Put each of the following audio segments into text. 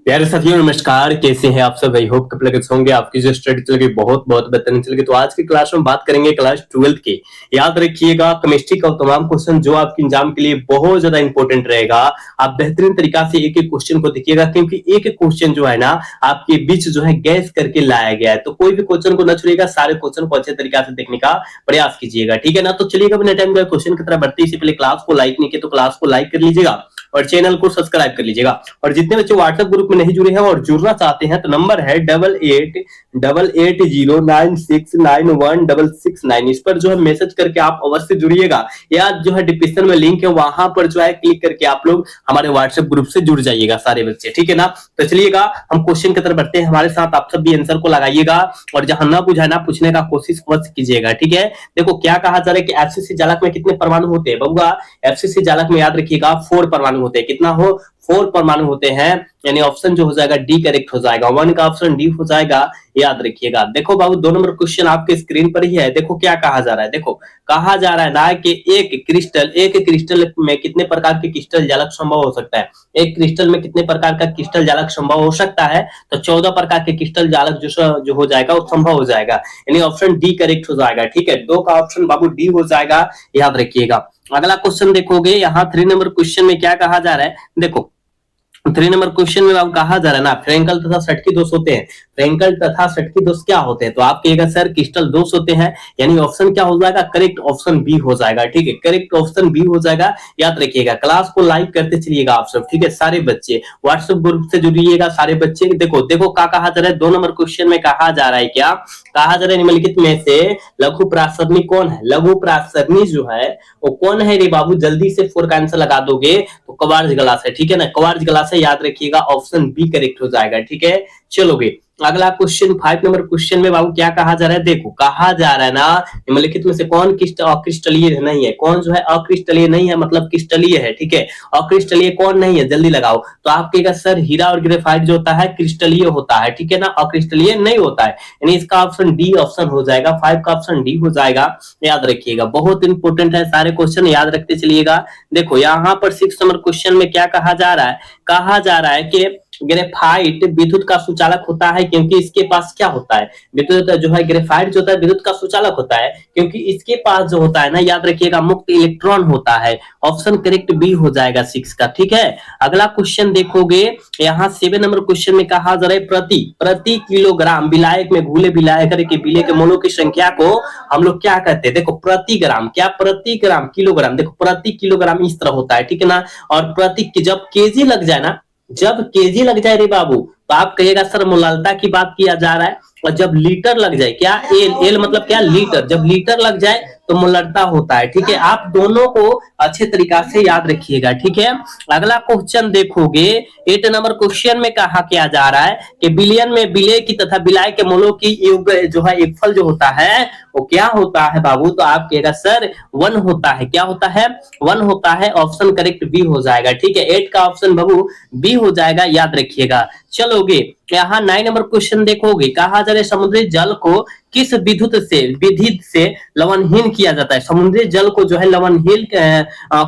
प्यारे साथियों नमस्कार, कैसे हैं आप सब। आई होप कब लगे होंगे आपकी जो स्टडी चल रही बहुत बहुत बेहतरीन चल रही। तो आज की क्लास में बात करेंगे क्लास 12 की। याद रखिएगा केमिस्ट्री का तमाम क्वेश्चन जो आपके एग्जाम के लिए बहुत ज्यादा इंपॉर्टेंट रहेगा। आप बेहतरीन तरीका से एक एक क्वेश्चन को देखिएगा, क्योंकि एक एक क्वेश्चन जो है ना आपके बीच जो है गैस करके लाया गया है। तो कोई भी क्वेश्चन को न छोड़िएगा, सारे क्वेश्चन को अच्छे तरीका से देखने का प्रयास कीजिएगा, ठीक है ना। तो चलिएगा बिना टाइम क्वेश्चन की तरफ बढ़ते इससे पहले क्लास को लाइक नहीं किया तो क्लास को लाइक कर लीजिएगा और चैनल को सब्सक्राइब कर लीजिएगा। और जितने बच्चे व्हाट्सएप ग्रुप में नहीं जुड़े हैं और जुड़ना चाहते हैं तो नंबर है 888096916669। इस पर जो है मैसेज करके आप अवश्य जुड़िएगा, या जो है डिस्क्रिप्शन में लिंक है वहां पर जो है क्लिक करके आप लोग हमारे व्हाट्सएप ग्रुप से जुड़ जाइएगा सारे बच्चे, ठीक है ना। तो चलिएगा हम क्वेश्चन की तरफ बढ़ते हैं। हमारे साथ आप सब भी आंसर को लगाइएगा और जहां ना बुझा ना पूछने का कोशिश अवश्य कीजिएगा, ठीक है। देखो क्या कहा जा रहा है कि एफसीसी जालक में कितने परमाणु होते हैं बबुआ। एफसीसी जालक में याद रखिएगा 4 परमाणु होते हैं। कितना हो? 4 परमाणु होते हैं, यानी ऑप्शन जो हो जाएगा डी करेक्ट हो जाएगा। 1 का ऑप्शन डी हो जाएगा, याद रखिएगा। देखो बाबू 2 नंबर क्वेश्चन आपके स्क्रीन पर ही है। देखो क्या कहा जा रहा है। देखो कहा जा रहा है ना कि एक क्रिस्टल में कितने प्रकार के क्रिस्टल जालक संभव हो सकता है। एक क्रिस्टल में कितने प्रकार का क्रिस्टल जालक संभव हो सकता है, तो 14 प्रकार के क्रिस्टल जालक जो हो जाएगा वो संभव हो जाएगा, यानी ऑप्शन डी करेक्ट हो जाएगा, ठीक है। 2 का ऑप्शन बाबू डी हो जाएगा, याद रखिएगा। अगला क्वेश्चन देखोगे, यहाँ 3 नंबर क्वेश्चन में क्या कहा जा रहा है। देखो 3 नंबर क्वेश्चन में अब कहा जा रहा है ना फ्रेंकल तथा सटकी दोष होते हैं। फ्रेंकल तथा सटकी दोष क्या होते हैं, तो आप कहिएगा सर क्रिस्टल दोष होते हैं, यानी ऑप्शन क्या हो जाएगा, करेक्ट ऑप्शन बी हो जाएगा, ठीक है। करेक्ट ऑप्शन बी हो जाएगा, याद रखिएगा। क्लास को लाइक करते चलिएगा आप सब, ठीक है। सारे बच्चे व्हाट्सएप ग्रुप से जुड़िएगा सारे बच्चे। देखो क्या कहा जा रहा है। 2 नंबर क्वेश्चन में कहा जा रहा है, क्या कहा जा रहा है, निम्नलिखित में से लघु प्रासरणी कौन है। लघु प्रासरणी जो है वो कौन है रे बाबू, जल्दी से 4 का आंसर लगा दोगे तो कवार्ज ग्लास है, ठीक है ना। कवार्ज ग्लास है, याद रखिएगा ऑप्शन बी करेक्ट हो जाएगा, ठीक है। चलोगे अगला क्वेश्चन 5 नंबर क्वेश्चन में बाबू क्या कहा जा रहा है। देखो कहा जा रहा है ना निम्नलिखित में से कौन अक्रिस्टलीय नहीं है। कौन जो है अक्रिस्टलीय नहीं है, मतलब क्रिस्टलीय है, ठीक है। अक्रिस्टलीय कौन नहीं है, जल्दी लगाओ। तो आप कहेगा सर हीरा और ग्रेफाइट जो होता है क्रिस्टलीय होता है, ठीक है ना, अक्रिस्टलीय नहीं होता है, यानी इसका ऑप्शन डी ऑप्शन हो जाएगा। 5 का ऑप्शन डी हो जाएगा, याद रखिएगा। बहुत इंपॉर्टेंट है, सारे क्वेश्चन याद रखते चलिएगा। देखो यहाँ पर 6 नंबर क्वेश्चन में क्या कहा जा रहा है। कहा जा रहा है कि ग्रेफाइट विद्युत का सुचालक होता है, क्योंकि इसके पास क्या होता है, विद्युत जो है ग्रेफाइट जो होता है विद्युत का सुचालक होता है, क्योंकि इसके पास जो होता है ना, याद रखिएगा, मुक्त इलेक्ट्रॉन होता है। ऑप्शन करेक्ट बी हो जाएगा 6 का, ठीक है। अगला क्वेश्चन देखोगे, यहाँ 7 नंबर क्वेश्चन में कहा जा रहा है प्रति किलोग्राम विलायक में घुले विलायक के विलय के मोलों की संख्या को हम लोग क्या कहते हैं। देखो प्रति ग्राम, क्या प्रति ग्राम, किलोग्राम, देखो प्रति किलोग्राम इस तरह होता है, ठीक है ना। और प्रति जब केजी लग जाए ना, जब केजी लग जाए रे बाबू तो आप कहिएगा सर मोलालता की बात किया जा रहा है। और जब लीटर लग जाए, क्या एल मतलब क्या, लीटर, जब लीटर लग जाए तो मोलालता होता है, ठीक है। आप दोनों को अच्छे तरीका से याद रखिएगा, ठीक है। अगला क्वेश्चन देखोगे 8 नंबर क्वेश्चन में कहा क्या जा रहा है कि बिलियन में विलय की तथा विलाय के मोलों की योग जो है एक फल जो होता है वो क्या होता है बाबू। तो आप कहेगा सर 1 होता है, क्या होता है, 1 होता है। ऑप्शन करेक्ट बी हो जाएगा, ठीक है। 8 का ऑप्शन बाबू बी हो जाएगा, याद रखिएगा। चलोगे यहाँ 9 नंबर क्वेश्चन देखोगे, कहा जा रहा है समुद्री जल को किस विधि से लवणहीन किया जाता है। समुद्री जल को जो है लवणहीन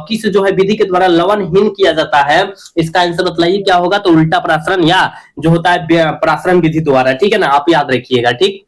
किस जो है विधि के द्वारा लवणहीन किया जाता है, इसका आंसर बताइए क्या होगा। तो उल्टा प्रासरण या जो होता है प्रासरण विधि द्वारा, ठीक है ना, आप याद रखिएगा, ठीक।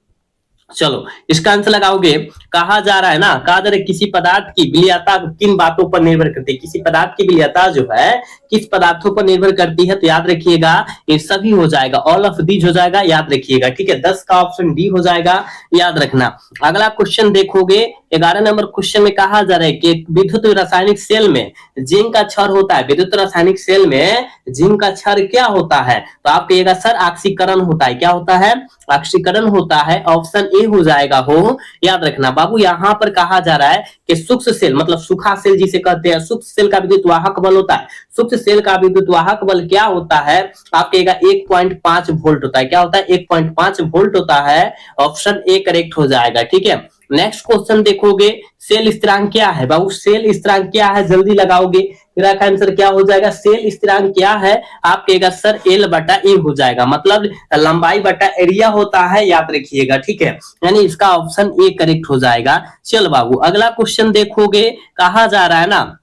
चलो इसका आंसर लगाओगे। कहा जा रहा है ना, कहा जा रहा है किसी पदार्थ की विलयता किन बातों पर निर्भर करती है। किसी पदार्थ की विलयता जो है किस पदार्थों पर निर्भर करती है, तो याद रखिएगा ये सभी हो जाएगा, ऑल ऑफ दीज हो जाएगा, याद रखिएगा, ठीक है। 10 का ऑप्शन डी हो जाएगा, याद रखना। अगला क्वेश्चन देखोगे 11 नंबर क्वेश्चन में कहा जा रहा है कि विद्युत रासायनिक सेल में जिंक का क्षार होता है। विद्युत रासायनिक सेल में जिंक का क्षार क्या होता है, तो आप कहिएगा सर ऑक्सीकरण होता है। क्या होता है, ऑक्सीकरण होता है। ऑप्शन ए हो जाएगा, हो, याद रखना बाबू। यहाँ पर कहा जा रहा है कि सूक्ष्म सेल मतलब सूखा सेल जिसे कहते हैं, सूक्ष्म सेल का विद्युत वाहक बल होता है। सूक्ष्म सेल का विद्युत वाहक बल क्या होता है, आप कहेगा 1.5 वोल्ट होता है। क्या होता है, 1.5 वोल्ट होता है। ऑप्शन ए करेक्ट हो जाएगा, ठीक है। नेक्स्ट क्वेश्चन देखोगे, सेल स्थिरांक क्या है बाबू। सेल स्थिरांक क्या है, जल्दी लगाओगे। मेरा आंसर क्या हो जाएगा, सेल स्थिरांक क्या है, आप कहेगा सर एल बटा ए हो जाएगा, मतलब लंबाई बटा एरिया होता है, याद रखिएगा, ठीक है। यानी इसका ऑप्शन ए करेक्ट हो जाएगा। चल बाबू अगला क्वेश्चन देखोगे, कहा जा रहा है ना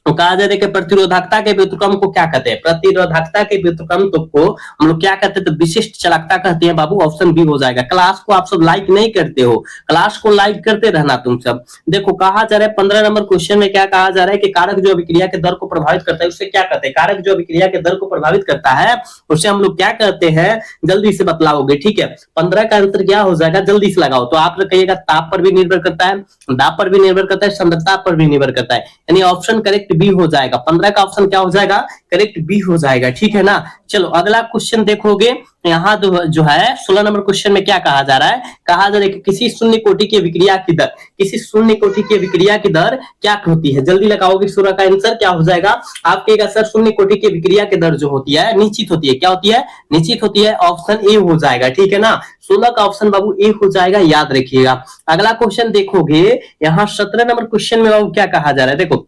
तो कहा जाता है कि प्रतिरोधकता के व्युत्क्रम को क्या कहते हैं, प्रतिरोधकता के व्युत्क्रम को हम लोग क्या कहते हैं, तो विशिष्ट चालकता कहते हैं बाबू, ऑप्शन बी हो जाएगा। क्लास को आप सब लाइक नहीं करते हो, क्लास को लाइक करते रहना तुम सब। देखो कहा जा रहा है 15 नंबर क्वेश्चन में क्या कहा जा रहा है कि कारक जो अभिक्रिया के दर को प्रभावित करता है उसे क्या कहते हैं, कारक जो अभिक्रिया के दर को प्रभावित करता है उसे हम लोग क्या कहते हैं, जल्दी से बतलाओगे, ठीक है। 15 का आंसर क्या हो जाएगा, जल्दी से लगाओ। तो आप लोग कहिएगा ताप पर भी निर्भर करता है, दाब पर भी निर्भर करता है, सांद्रता पर भी निर्भर करता है, यानी ऑप्शन करेक्ट बी हो जाएगा। 15 का ऑप्शन क्या हो जाएगा, करेक्ट बी हो जाएगा, ठीक है ना। चलो अगला क्वेश्चन देखोगे, यहाँ जो है 16 नंबर क्वेश्चन में क्या कहा जा रहा है, कहा जा रहा है कि किसी शून्य कोटि की विक्रिया की दर, किसी शून्य कोटि की विक्रिया की दर क्या होती है, जल्दी लगाओगे। 16 का आंसर क्या हो जाएगा, आप कहेगा सर शून्य कोटि की विक्रिया की दर जो होती है निश्चित होती है, क्या होती है, निश्चित होती है, ऑप्शन ए हो जाएगा, ठीक है ना। 16 का ऑप्शन बाबू ए हो जाएगा, याद रखिएगा। अगला क्वेश्चन देखोगे, यहाँ 17 नंबर क्वेश्चन में बाबू क्या कहा जा रहा है, देखो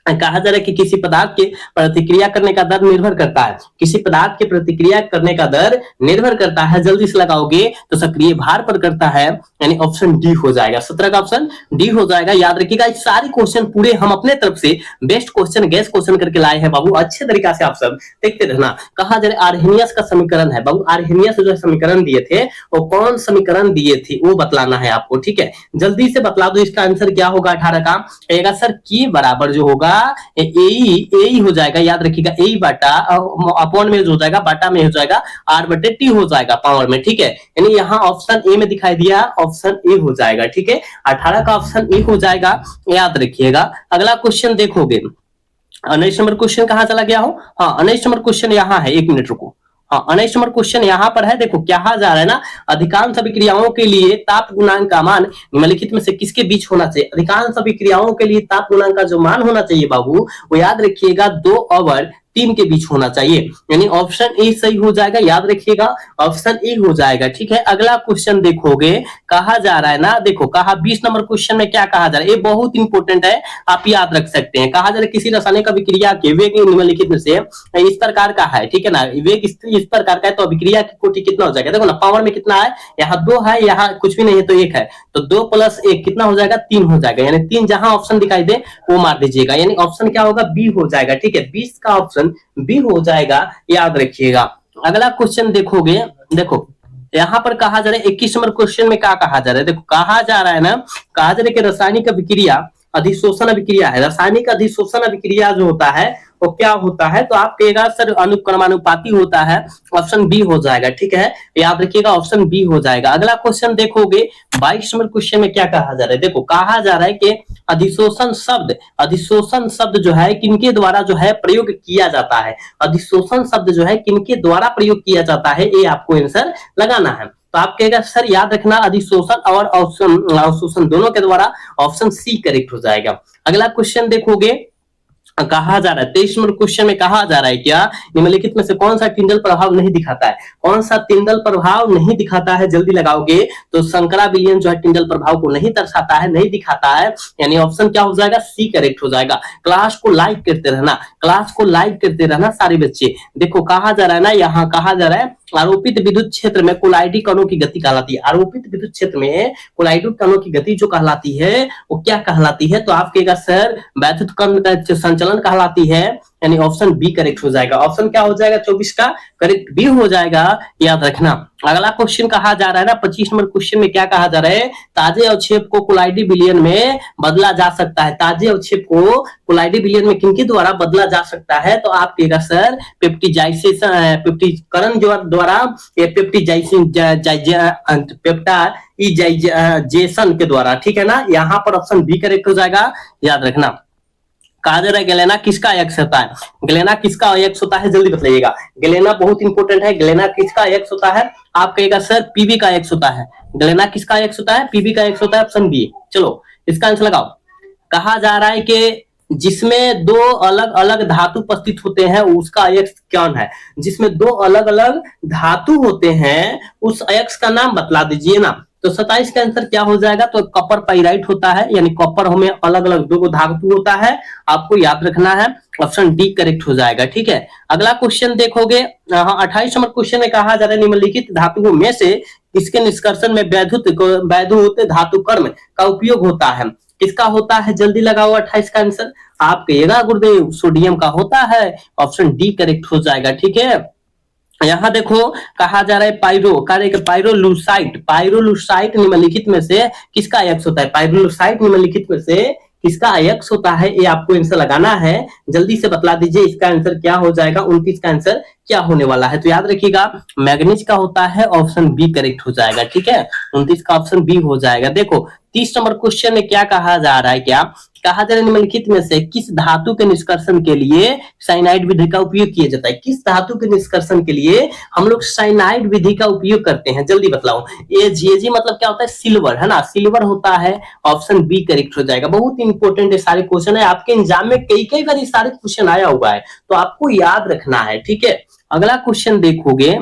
कहा जा रहा है कि किसी पदार्थ के प्रतिक्रिया करने का दर निर्भर करता है, किसी पदार्थ के प्रतिक्रिया करने का दर निर्भर करता है, जल्दी से लगाओगे तो सक्रिय भार पर करता है, यानी ऑप्शन डी हो जाएगा। 17 का ऑप्शन डी हो जाएगा, याद रखिएगा। इस सारे क्वेश्चन पूरे हम अपने तरफ से बेस्ट क्वेश्चन गैस क्वेश्चन करके लाए हैं बाबू, अच्छे तरीका से आप सब देखते रहना। कहा जा रहा है आर्हेनियस का समीकरण है बाबू, आर्हेनियस जो समीकरण दिए थे वो कौन समीकरण दिए थे वो बतलाना है आपको, ठीक है, जल्दी से बतला दो। इसका आंसर क्या होगा, 18 का कहेगा सर की बराबर जो होगा ए हो जाएगा, याद रखिएगा, ए बाटा अपॉन में हो जाएगा, बाटा में हो जाएगा, आर बटे टी हो जाएगा पावर में, ठीक है। यानी यहाँ ऑप्शन ए में दिखाई दिया, ऑप्शन ए हो जाएगा, ठीक है। 18 का ऑप्शन ए हो जाएगा, याद रखिएगा। अगला क्वेश्चन देखोगे, 19 नंबर क्वेश्चन कहाँ चला गया हो, हाँ 19 नंबर क्वेश्चन यहाँ है, 1 मिनट रुको। हाँ 19 नंबर क्वेश्चन यहाँ पर है, देखो क्या जा रहा है ना, अधिकांश अभिक्रियाओं के लिए ताप गुणांक का मान निम्नलिखित में से किसके बीच होना चाहिए। अधिकांश अभिक्रियाओं के लिए ताप गुणांक का जो मान होना चाहिए बाबू, वो याद रखिएगा 2 और 3 के बीच होना चाहिए, यानी ऑप्शन ए सही हो जाएगा, याद रखिएगा, ऑप्शन ए हो जाएगा, ठीक है। अगला क्वेश्चन देखोगे, कहा जा रहा है ना, देखो कहा 20 नंबर क्वेश्चन में क्या कहा जा रहा है, ये बहुत इंपॉर्टेंट है, आप याद रख सकते हैं। कहा जा रहा है किसी रासायनिक अभिक्रिया के वेग निम्नलिखित में से इस प्रकार का है, ठीक है ना, वेग इस प्रकार का है, तो अभिक्रिया की कोटि कितना हो जाएगा, देखो ना पावर में कितना है, यहाँ 2 है, यहाँ कुछ भी नहीं है तो 1 है, तो 2 + 1 कितना हो जाएगा, 3 हो जाएगा, यानी 3 जहां ऑप्शन दिखाई दे वो मार दीजिएगा, यानी ऑप्शन क्या होगा, बी हो जाएगा, ठीक है। 20 का ऑप्शन बी हो जाएगा, याद रखिएगा। अगला क्वेश्चन देखोगे, देखो यहाँ पर कहा जा रहा है 21 नंबर क्वेश्चन में क्या कहा जा रहा है, देखो कहा जा रहा है ना, कहा जा रहा है कि रासायनिक अभिक्रिया अधिशोषण अभिक्रिया है, रासायनिक अधिशोषण अभिक्रिया जो होता है वो क्या होता है, तो आप कहेगा सर अनुक्रमानुपाती होता है, ऑप्शन बी हो जाएगा, ठीक है, याद रखिएगा, ऑप्शन बी हो जाएगा। अगला क्वेश्चन देखोगे 22 नंबर क्वेश्चन में क्या कहा जा रहा है, देखो कहा जा रहा है कि अधिशोषण शब्द जो है किनके द्वारा जो है प्रयोग किया जाता है, अधिशोषण शब्द जो है किनके द्वारा प्रयोग किया जाता है, ये आपको आंसर लगाना है। तो आप कहेगा सर याद रखना अधिशोषण और अवशोषण दोनों के द्वारा, ऑप्शन सी करेक्ट हो जाएगा। अगला क्वेश्चन देखोगे, कहा जा रहा है 23 नंबर क्वेश्चन में कहा जा रहा है क्या, निम्नलिखित में से कौन सा टिंडल प्रभाव नहीं दिखाता है, कौन सा टिंडल प्रभाव नहीं दिखाता है, जल्दी लगाओगे तो संकरा विलयन जो है टिंडल प्रभाव को नहीं दर्शाता है, नहीं दिखाता है, यानी ऑप्शन क्या हो जाएगा, सी करेक्ट हो जाएगा। क्लास को लाइक करते रहना, क्लास को लाइक करते रहना सारे बच्चे। देखो कहा जा रहा है ना, यहाँ कहा जा रहा है आरोपित विद्युत क्षेत्र में कोलाइडी कणों की गति कहलाती है, आरोपित विद्युत क्षेत्र में कोलाइडी कणों की गति जो कहलाती है वो क्या कहलाती है, तो आप कहेगा सर वैद्युत कण का संचलन कहलाती है, यानी ऑप्शन बी करेक्ट हो जाएगा। ऑप्शन क्या हो जाएगा, 24 का करेक्ट बी हो जाएगा, याद रखना। अगला क्वेश्चन कहा जा रहा है ना 25 नंबर क्वेश्चन में क्या कहा जा रहा है, ताजे अवक्षेप को कोलाइडी विलयन में बदला जा सकता है, ताजे अवक्षेप को कोलाइडी विलयन में किनके द्वारा बदला जा सकता है, तो आप कहेगा सर पेप्टिजाइजेशन, पेप्टिकरण द्वारा पेप्टाइजेशन के द्वारा, ठीक है ना, यहाँ पर ऑप्शन बी करेक्ट हो जाएगा, याद रखना। कहा जा रहा है गलेना किसका एक्स होता है, गलेना किसका एक्स होता है, जल्दी बताइएगा, गलेना बहुत इंपॉर्टेंट है, गलेना किसका एक्स होता है, आप कहेगा सर पीबी का एक्स होता है, गलेना किसका एक्स होता है, पीबी का एक्स होता है, ऑप्शन बी। चलो इसका आंसर लगाओ। कहा जा रहा है कि जिसमें 2 अलग अलग धातु उपस्थित होते हैं उसका एक्स कौन है, जिसमें 2 अलग अलग धातु होते हैं उस एक्स का नाम बतला दीजिए ना, तो 27 का आंसर क्या हो जाएगा, तो कॉपर पाइराइट होता है, यानी कॉपर हमें अलग अलग 2 धातु होता है, आपको याद रखना है, ऑप्शन डी करेक्ट हो जाएगा, ठीक है। अगला क्वेश्चन देखोगे, 28 नंबर क्वेश्चन में कहा जा रहा है निम्नलिखित धातुओं में से इसके निष्कर्षण में वैद्युत धातु कर्म का उपयोग होता है, किसका होता है, जल्दी लगाओ 28 का आंसर। आप कहिएगा गुरुदेव सोडियम का होता है, ऑप्शन डी करेक्ट हो जाएगा। ठीक है, यहाँ देखो कहा जा रहा है पाइरोलुसाइट, पाइरोलुसाइट निम्नलिखित में से किसका अयस्क होता है, पाइरोलुसाइट निम्नलिखित में से किसका अयस्क होता है, ये आपको आंसर लगाना है। जल्दी से बतला दीजिए इसका आंसर क्या हो जाएगा, 29 का आंसर क्या होने वाला है। तो याद रखिएगा मैग्नीज का होता है, ऑप्शन बी करेक्ट हो जाएगा। ठीक है, 29 का ऑप्शन बी हो जाएगा। देखो 30 नंबर क्वेश्चन में क्या कहा जा रहा है, क्या कहा जा रहा है, निम्नलिखित में से किस धातु के निष्कर्षण के लिए साइनाइड विधि का उपयोग किया जाता है, किस धातु के निष्कर्षण के लिए हम लोग साइनाइड विधि का उपयोग करते हैं, जल्दी बतलाओ। एजीएजी मतलब क्या होता है, सिल्वर, है ना, सिल्वर होता है, ऑप्शन बी करेक्ट हो जाएगा। बहुत इंपॉर्टेंट है सारे क्वेश्चन है, आपके एग्जाम में कई कई बार सारे क्वेश्चन आया हुआ है, तो आपको याद रखना है। ठीक है, अगला क्वेश्चन देखोगे,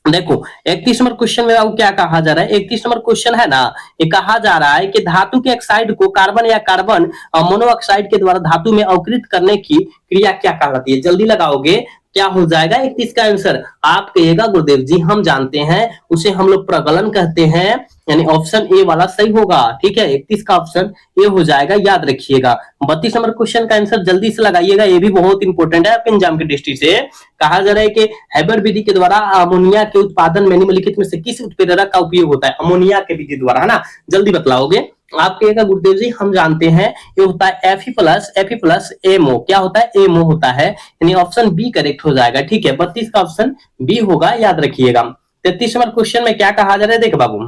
देखो 31 नंबर क्वेश्चन में आपको क्या कहा जा रहा है, 31 नंबर क्वेश्चन है ना, ये कहा जा रहा है कि धातु के ऑक्साइड को कार्बन या कार्बन मोनोऑक्साइड के द्वारा धातु में अवकृत करने की क्रिया क्या कहलाती है, जल्दी लगाओगे क्या हो जाएगा 31 का आंसर। आप कहिएगा गुरुदेव जी हम जानते हैं, उसे हम लोग प्रगलन कहते हैं, यानी ऑप्शन ए वाला सही होगा। ठीक है, 31 का ऑप्शन ए हो जाएगा, याद रखिएगा। 32 नंबर क्वेश्चन का आंसर जल्दी से लगाइएगा, ये भी बहुत इंपॉर्टेंट है आपके एग्जाम की दृष्टि से। कहा जा रहा है कि हैबर विधि के द्वारा अमोनिया के उत्पादन में निम्नलिखित में से किस उत्प्रेरक का उपयोग होता है, अमोनिया के विधि द्वारा, है ना, जल्दी बतलाओगे। आप कहिएगा गुरुदेव जी हम जानते हैं, ये होता है Fe+ एमओ, क्या होता है, एमओ होता है, यानी ऑप्शन बी करेक्ट हो जाएगा। ठीक है, 32 का ऑप्शन बी होगा, याद रखिएगा। 33 नंबर क्वेश्चन में क्या कहा जा रहा है, देख बाबू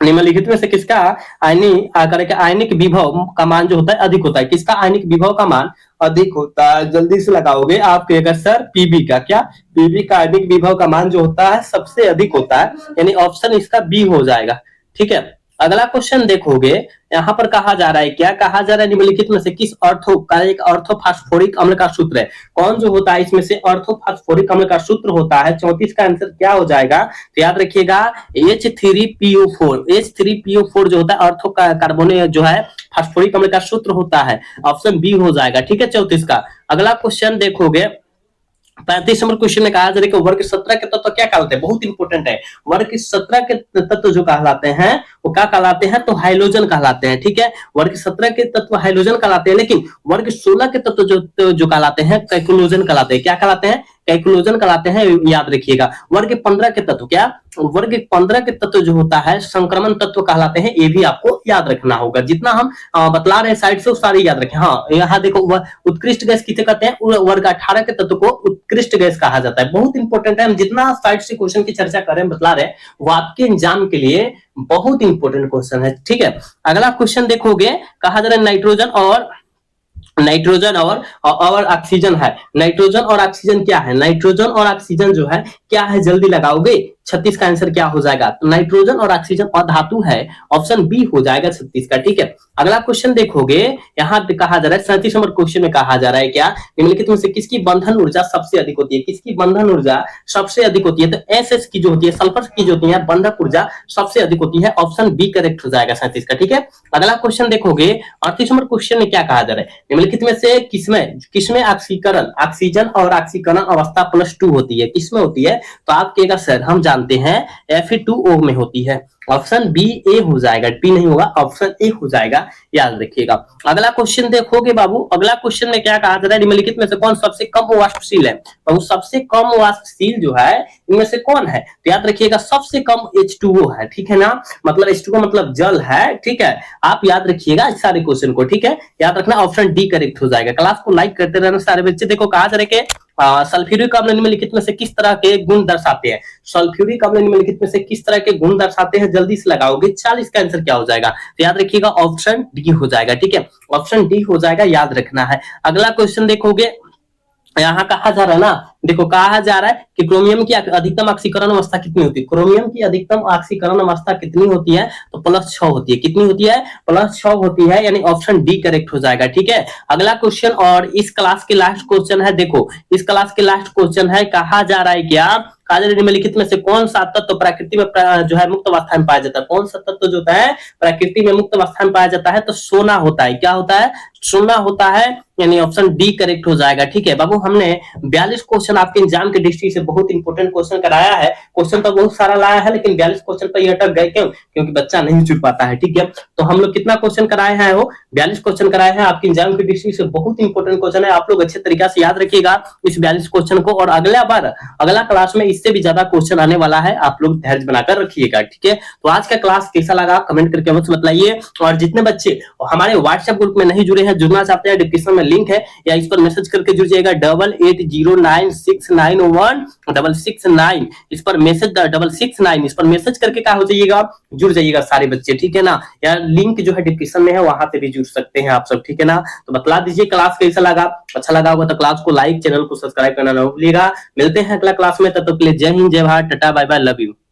निम्नलिखित में से किसका आयनिक विभव का मान जो होता है अधिक होता है, किसका आयनिक विभव का मान अधिक होता है, जल्दी से लगाओगे। आप कहेगा सर पीबी का, क्या पीबी का आयनिक विभव का मान जो होता है सबसे अधिक होता है, यानी ऑप्शन इसका बी हो जाएगा। ठीक है, अगला क्वेश्चन देखोगे, यहाँ पर कहा जा रहा है, क्या कहा जा रहा है, निम्नलिखित में से किस ऑर्थोफॉस्फोरिक अम्ल का सूत्र है, कौन जो होता है इसमें से ऑर्थोफॉस्फोरिक अम्ल का सूत्र होता है। 34 का आंसर क्या हो जाएगा, तो याद रखिएगा H3PO4, H3PO4 जो होता है ऑर्थो कार्बोने जो है फास्फोरिक अम्ल का सूत्र होता है, ऑप्शन बी हो जाएगा। ठीक है, 34 का। अगला क्वेश्चन देखोगे 35 नंबर क्वेश्चन में कहा जा रहा है कि वर्ग 17 के तत्व क्या कहलाते हैं, बहुत इंपॉर्टेंट है। वर्ग 17 के तत्व जो कहलाते हैं वो क्या कहलाते हैं, तो हाइड्रोजन कहलाते हैं। ठीक है, वर्ग 17 के तत्व हाइड्रोजन कहलाते हैं, लेकिन वर्ग 16 के तत्व जो कहलाते हैं कैल्कुलोजन कहलाते हैं, क्या कहलाते हैं, कैल्कुलोजन कहलाते हैं, याद रखिएगा। वर्ग 15 के तत्व, क्या वर्ग 15 के तत्व जो होता है संक्रमण तत्व कहलाते हैं, ये भी आपको याद रखना होगा। जितना हम बतला रहे हैं साइड से वो सारे याद रखें। हाँ, यहाँ देखो उत्कृष्ट गैस किसे कहते हैं, वर्ग 18 के तत्व को उत्कृष्ट गैस कहा जाता है, बहुत इंपॉर्टेंट है। हम जितना साइड से क्वेश्चन की चर्चा कर रहे हैं बतला रहे हैं वो आपके एग्जाम के लिए बहुत इंपॉर्टेंट क्वेश्चन है। ठीक है, अगला क्वेश्चन देखोगे, कहा जा रहा है नाइट्रोजन और ऑक्सीजन है। नाइट्रोजन और ऑक्सीजन क्या है, नाइट्रोजन और ऑक्सीजन जो है क्या है, जल्दी लगाओगे। 36 का आंसर क्या हो जाएगा, तो नाइट्रोजन और ऑक्सीजन अधातु है, ऑप्शन बी हो जाएगा 36 का। ठीक है, अगला क्वेश्चन देखोगे, यहाँ कहा जा रहा है 37 नंबर क्वेश्चन में कहा जा रहा है, क्या निम्नलिखित में से किसकी बंधन ऊर्जा सबसे अधिक होती है, किसकी बंधन ऊर्जा सबसे अधिक होती है, तो एसएस की जो होती है, सल्फर की जो होती है बंधक ऊर्जा सबसे अधिक होती है, ऑप्शन बी करेक्ट हो जाएगा 37 का। ठीक है, अगला क्वेश्चन देखोगे 38 नंबर क्वेश्चन में क्या कहा जा रहा है, निम्नलिखित में से किसमें ऑक्सीकरण, ऑक्सीजन और ऑक्सीकरण अवस्था +2 होती है, किसमें होती है, तो आप कहेगा सर हम जानते हैं Fe2O में होती है, ऑप्शन बी ए हो जाएगा, बी नहीं होगा, ऑप्शन ए हो जाएगा, याद रखिएगा। अगला क्वेश्चन देखोगे बाबू, अगला क्वेश्चन में क्या कहा जा रहा है, निम्नलिखित में से कौन सबसे कम वाष्पशील है, तो सबसे कम वाष्पशील जो है इनमें से कौन है, तो याद रखिएगा सबसे कम H2O है। ठीक है ना, मतलब H2O मतलब जल है। ठीक है, आप याद रखिएगा इस सारे क्वेश्चन को। ठीक है, याद रखना, ऑप्शन डी करेक्ट हो जाएगा। क्लास को लाइक करते रहना सारे बच्चे। देखो कहा जा रहा है कि सल्फ्यूरिक अम्ल निम्नलिखित में से किस तरह के गुण दर्शाते हैं, सल्फ्यूरिक अम्ल निम्नलिखित में से किस तरह के गुण दर्शाते हैं, जल्दी से लगाओगे। 40 का आंसर क्या हो जाएगा, तो याद रखिएगा ऑप्शन डी हो जाएगा। ठीक है, ऑप्शन डी हो जाएगा, याद रखना है। अगला क्वेश्चन देखोगे, यहाँ कहा जा रहा है ना, देखो कहा जा रहा है कि क्रोमियम की अधिकतम ऑक्सीकरण अवस्था कितनी होती है, क्रोमियम की अधिकतम ऑक्सीकरण अवस्था कितनी होती है, तो +6 होती है, कितनी होती है, +6 होती है, यानी ऑप्शन डी करेक्ट हो जाएगा। ठीक है, अगला क्वेश्चन और इस क्लास के लास्ट क्वेश्चन है, देखो इस क्लास के लास्ट क्वेश्चन है, कहा जा रहा है क्या, निम्नलिखित में से कौन सा तत्व प्रकृति में जो है मुक्त अवस्था में पाया जाता है, कौन सा तत्व जो होता है प्रकृति में मुक्त अवस्था में पाया जाता है, तो सोना होता है, क्या होता है, सोना होता है, यानी ऑप्शन डी करेक्ट हो जाएगा। ठीक है बाबू, हमने 42 क्वेश्चन क्वेश्चन आपके एग्जाम के दृष्टि से बहुत इंपॉर्टेंट क्वेश्चन कराया है। क्वेश्चन तो बहुत सारा लाया है, लेकिन 42 क्वेश्चन पर ये अटक गए, क्यों? क्योंकि बच्चा नहीं जुड़ पाता है। ठीक है, तो हम लोग कितना क्वेश्चन कराए हैं? वो 42 क्वेश्चन कराए हैं। आपके एग्जाम की दृष्टि से बहुत इंपॉर्टेंट क्वेश्चन है, आप लोग अच्छे तरीके से याद रखिएगा इस 42 क्वेश्चन को, और अगला क्लास में इससे भी ज्यादा क्वेश्चन आने वाला है, आप लोग धैर्य बनाकर रखिएगा। ठीक है, तो आज का क्लास कैसा लगा कमेंट करके अवश्य बताइए। और जितने बच्चे हमारे व्हाट्सएप ग्रुप में नहीं जुड़े हैं, जुड़ना चाहते हैं, डिस्क्रिप्शन में लिंक है, या इस पर मैसेज करके जुड़ जाइएगा 8809691669, इस पर मैसेज 669, इस पर मैसेज करके क्या हो जाइएगा, जुड़ जाइएगा सारे बच्चे। ठीक है ना, या लिंक जो है डिस्क्रिप्शन में है, वहां पे भी जुड़ सकते हैं आप सब। ठीक है ना, तो बतला दीजिए क्लास कैसा लगा। अच्छा लगा होगा तो क्लास को लाइक, चैनल को सब्सक्राइब करना ना भूलिएगा। मिलते हैं अगला क्लास में, तब तक के लिए जय हिंद, जय Bharat, tata, bye bye, love you.